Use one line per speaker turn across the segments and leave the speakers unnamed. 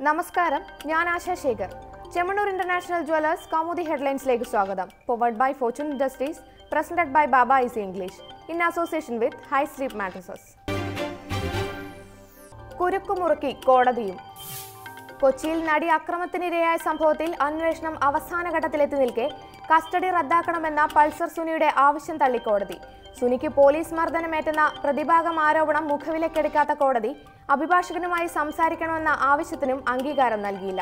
നമസ്കാരം, ഞാൻ Asha Sekhar. Chemmannur international jewellers Kaumudi ഹെഡ്ലൈൻസിലേക്ക് സ്വാഗതം. Powered by fortune industries, presented by Baba easy English in association with high sleep mattresses. കുരുക്കുമുറുക്കി കോടതിയും. കൊച്ചിയിൽ നടി അക്രമത്തിനിരയായ സംഭവത്തിൽ അന്വേഷണം അവസാന ഘട്ടത്തിലെത്തി നിൽക്കെ കസ്റ്റഡി റദ്ദാക്കണമെന്ന പൾസർ സുനിയുടെ ആവശ്യം തള്ളി കോടതി. സുനിക്ക് പോലീസ് മർദ്ദനമേറ്റെന്ന പ്രതിഭാഗം ആരോപണം മുഖവിലക്കെടുക്കാത്ത കോടതി അഭിഭാഷകനുമായി സംസാരിക്കണമെന്ന ആവശ്യത്തിനും അംഗീകാരം നൽകിയില്ല.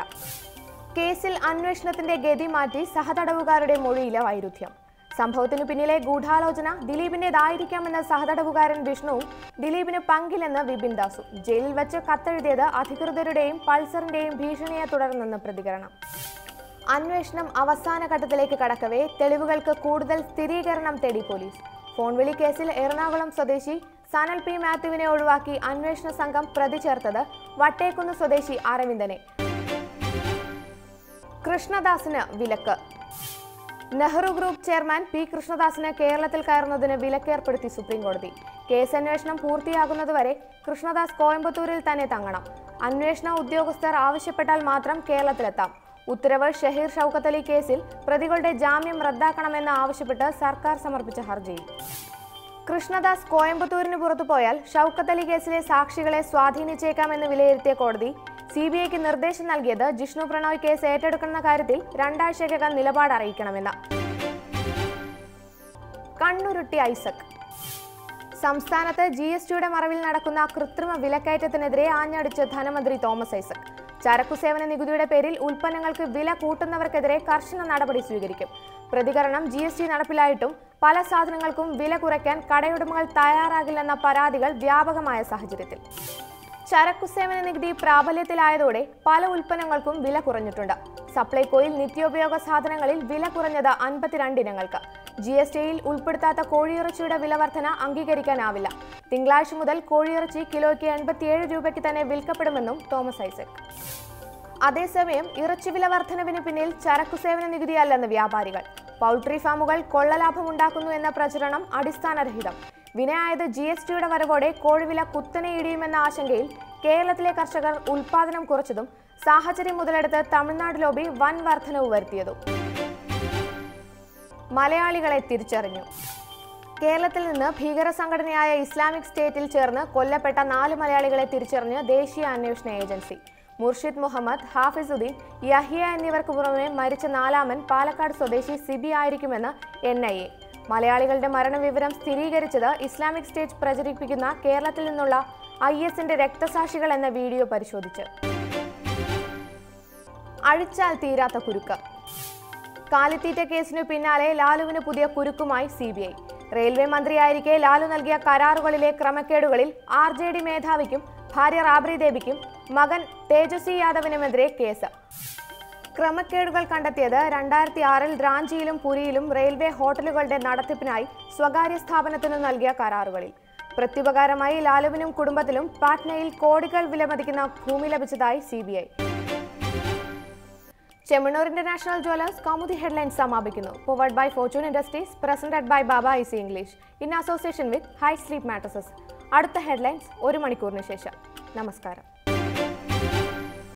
കേസിൽ അന്വേഷണത്തിന്റെ ഗതി മാറ്റി സഹതടവുകാരുടെ മൊഴിയിലെ വൈരുദ്ധ്യം. സംഭവത്തിനു പിന്നിലെ ഗൂഢാലോചന ദിലീപിന്റേതായിരിക്കാമെന്ന സഹതടവുകാരൻ വിഷ്ണുവും ദിലീപിന് പങ്കില്ലെന്ന് വിപിൻ ദാസും. ജയിലിൽ വെച്ച് കത്തെഴുതിയത് അധികൃതരുടെയും പൾസറിന്റെയും ഭീഷണിയെ തുടർന്നെന്ന് പ്രതികരണം. അന്വേഷണം അവസാന ഘട്ടത്തിലേക്ക് കടക്കവേ തെളിവുകൾക്ക് കൂടുതൽ സ്ഥിരീകരണം തേടി പോലീസ്. ഫോൺ വിളി കേസിൽ എറണാകുളം സ്വദേശി സനൽ പി മാത്യുവിനെ ഒഴിവാക്കി അന്വേഷണ സംഘം പ്രതി ചേർത്തത് വട്ടേക്കുന്ന് സ്വദേശി അരവിന്ദനെ. കൃഷ്ണദാസിന് വിലക്ക്. നെഹ്റു ഗ്രൂപ്പ് ചെയർമാൻ പി കൃഷ്ണദാസിന് കേരളത്തിൽ കയറുന്നതിന് വിലക്കേർപ്പെടുത്തി സുപ്രീംകോടതി. കേസ് അന്വേഷണം പൂർത്തിയാകുന്നതുവരെ കൃഷ്ണദാസ് കോയമ്പത്തൂരിൽ തന്നെ തങ്ങണം. അന്വേഷണ ഉദ്യോഗസ്ഥർ ആവശ്യപ്പെട്ടാൽ മാത്രം കേരളത്തിലെത്താം. ഉത്തരവ് ഷഹീർ ഷൗക്കത്ത് അലി കേസിൽ പ്രതികളുടെ ജാമ്യം റദ്ദാക്കണമെന്ന് ആവശ്യപ്പെട്ട് സർക്കാർ സമർപ്പിച്ച ഹർജിയിൽ. കൃഷ്ണദാസ് കോയമ്പത്തൂരിന് പുറത്തുപോയാൽ ഷൗക്കത്ത് അലി കേസിലെ സാക്ഷികളെ സ്വാധീനിച്ചേക്കാമെന്ന് വിലയിരുത്തിയ കോടതി CBIക്ക് നിർദ്ദേശം നൽകിയത് ജിഷ്ണു പ്രണോയ് കേസ് ഏറ്റെടുക്കുന്ന കാര്യത്തിൽ 2 ആഴ്ചയ്ക്കകം നിലപാട് അറിയിക്കണമെന്ന്. കണ്ണുരുട്ടി ഐസക്. സംസ്ഥാനത്ത് GSTയുടെ മറവിൽ നടക്കുന്ന കൃത്രിമ വിലക്കയറ്റത്തിനെതിരെ ആഞ്ഞടിച്ച് ധനമന്ത്രി തോമസ് ഐസക്. ചരക്കുസേവന നികുതിയുടെ പേരിൽ ഉൽപ്പന്നങ്ങൾക്ക് വില കൂട്ടുന്നവർക്കെതിരെ കർശന നടപടി സ്വീകരിക്കും. പ്രതികരണം: GST നടപ്പിലായിട്ടും പല സാധനങ്ങൾക്കും വില കുറയ്ക്കാൻ കടയുടമകൾ തയ്യാറാകില്ലെന്ന പരാതികൾ വ്യാപകമായ സാഹചര്യത്തിൽ ചരക്കുസേവന നികുതി പ്രാബല്യത്തിലായതോടെ പല ഉൽപ്പന്നങ്ങൾക്കും വില കുറഞ്ഞിട്ടുണ്ട്. സപ്ലൈകോയിൽ നിത്യോപയോഗ സാധനങ്ങളിൽ വില കുറഞ്ഞത് 52 ഇനങ്ങൾക്ക്. GSTയിൽ ഉൾപ്പെടുത്താത്ത കോഴിയിറച്ചിയുടെ വില വർധന അംഗീകരിക്കാനാവില്ല. തിങ്കളാഴ്ച മുതൽ കോഴിയിറച്ചി കിലോയ്ക്ക് 87 രൂപയ്ക്ക് തന്നെ വിൽക്കപ്പെടുമെന്നും തോമസ് ഐസക്. അതേസമയം ഇറച്ചി വില വർധനവിന് പിന്നിൽ ചരക്കുസേവന നികുതിയല്ലെന്ന് വ്യാപാരികൾ. പൗൾട്രി ഫാമുകൾ കൊള്ളലാഭമുണ്ടാക്കുന്നു എന്ന പ്രചരണം അടിസ്ഥാനരഹിതം. വിനയായത് GSTയുടെ വരവോടെ കോഴിവില കുത്തനെ ഇടിയുമെന്ന ആശങ്കയിൽ കേരളത്തിലെ കർഷകർ ഉൽപാദനം കുറച്ചതും സാഹചര്യം മുതലെടുത്ത് തമിഴ്നാട് ലോബി വൻ വർധനവ് വരുത്തിയതും. മലയാളികളെ തിരിച്ചറിഞ്ഞു. കേരളത്തിൽ നിന്ന് ഭീകര സംഘടനയായ ഇസ്ലാമിക് സ്റ്റേറ്റിൽ ചേർന്ന് കൊല്ലപ്പെട്ട 4 മലയാളികളെ തിരിച്ചറിഞ്ഞ് ദേശീയ അന്വേഷണ ഏജൻസി. മുർഷിദ് മുഹമ്മദ്, ഹാഫിസുദ്ദീൻ, യഹിയ എന്നിവർക്ക് പുറമെ മരിച്ച 4ാമൻ പാലക്കാട് സ്വദേശി സിബി ആയിരിക്കുമെന്ന് NIA. മലയാളികളുടെ മരണവിവരം സ്ഥിരീകരിച്ചത് ഇസ്ലാമിക് സ്റ്റേറ്റ് പ്രചരിപ്പിക്കുന്ന കേരളത്തിൽ നിന്നുള്ള ISന്റെ രക്തസാക്ഷികൾ എന്ന വീഡിയോ പരിശോധിച്ച്. അഴിച്ചാൽ തീരാത്ത കുരുക്ക്. കാലിത്തീറ്റ കേസിനു പിന്നാലെ ലാലുവിന് പുതിയ കുരുക്കുമായി CBI. റെയിൽവേ മന്ത്രിയായിരിക്കെ ലാലു നൽകിയ കരാറുകളിലെ ക്രമക്കേടുകളിൽ RJD മേധാവിക്കും ഭാര്യ റാബ്രി ദേവിക്കും മകൻ തേജസ്വി യാദവിനുമെതിരെ കേസ്. ക്രമക്കേടുകൾ കണ്ടെത്തിയത് 2006-ൽ റാഞ്ചിയിലും പുരിയിലും റെയിൽവേ ഹോട്ടലുകളുടെ നടത്തിപ്പിനായി സ്വകാര്യ സ്ഥാപനത്തിനു നൽകിയ കരാറുകളിൽ. പ്രത്യുപകാരമായി ലാലുവിനും കുടുംബത്തിലും പാട്നയിൽ കോടികൾ വിലമതിക്കുന്ന ഭൂമി ലഭിച്ചതായി CBI. Chemmannur international jewellers Kaumudi headlines സമാപിക്കുന്നു. Powered by fortune industries, presented by Baba easy English in association with high sleep mattresses. അടുത്ത ഹെഡ്ലൈൻസ് 1 മണിക്കൂറിന് ശേഷം. നമസ്കാരം.